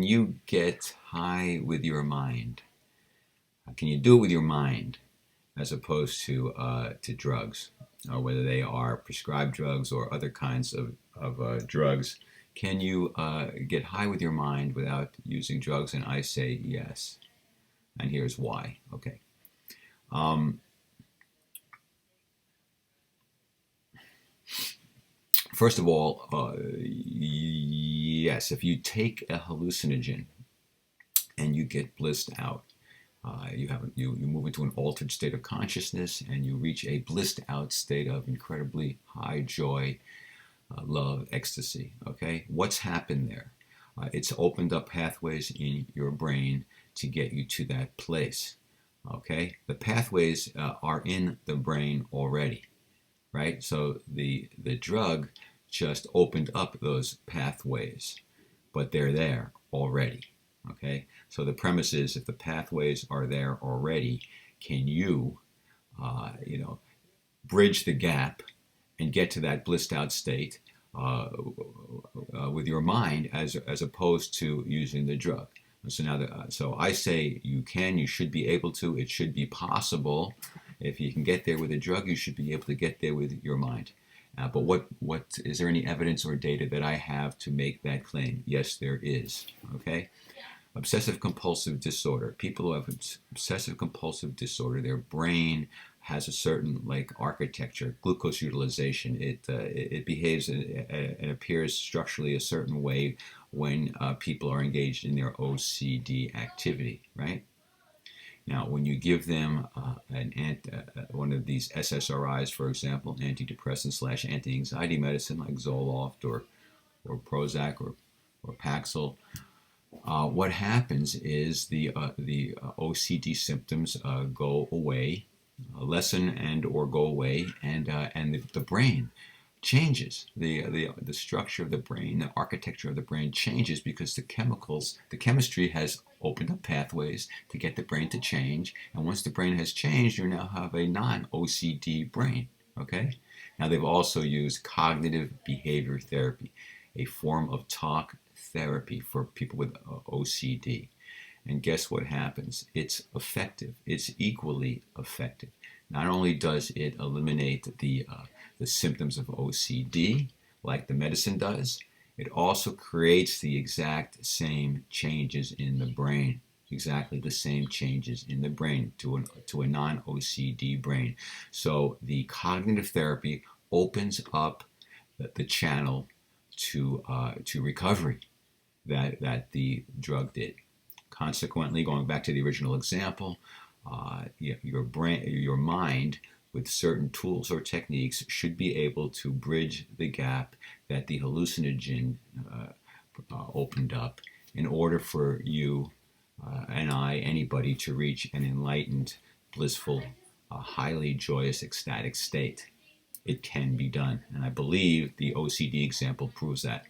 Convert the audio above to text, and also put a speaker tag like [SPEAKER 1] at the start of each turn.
[SPEAKER 1] you get high with your mind? Can you do it with your mind as opposed to drugs, whether they are prescribed drugs or other kinds of drugs? Can you get high with your mind without using drugs? And I say yes. And here's why. Okay. Um, First of all, yes, if you take a hallucinogen and you get blissed out, you move into an altered state of consciousness and you reach a blissed out state of incredibly high joy, love, ecstasy. Okay, what's happened there? It's opened up pathways in your brain to get you to that place. Okay, the pathways are in the brain already, right? So the drug just opened up those pathways, but they're there already. Okay, so the premise is if the pathways are there already, can you, bridge the gap and get to that blissed out state with your mind as opposed to using the drug? So now, so I say you can, you should be able to, it should be possible. If you can get there with a drug, you should be able to get there with your mind. But what is there any evidence or data that I have to make that claim? Yes, there is. Okay. Obsessive compulsive disorder. People who have obsessive compulsive disorder, their brain has a certain like architecture, glucose utilization. It behaves and appears structurally a certain way when people are engaged in their OCD activity, right? Now, when you give them one of these SSRIs, for example, antidepressant / anti-anxiety medicine like Zoloft or Prozac or Paxil, what happens is the OCD symptoms go away, lessen and or go away, and the brain changes. The structure of the brain, the architecture of the brain changes because the chemistry has opened up pathways to get the brain to change. And once the brain has changed, you now have a non-OCD brain. Okay. Now they've also used cognitive behavior therapy, a form of talk therapy for people with OCD. And guess what happens? It's effective. It's equally effective. Not only does it eliminate the symptoms of OCD like the medicine does, it also creates the exact same changes in the brain. Exactly the same changes in the brain to a non-OCD brain. So the cognitive therapy opens up the channel to recovery that the drug did. Consequently, going back to the original example, your mind, with certain tools or techniques, should be able to bridge the gap that the hallucinogen opened up in order for you and anybody, to reach an enlightened, blissful, highly joyous, ecstatic state. It can be done, and I believe the OCD example proves that.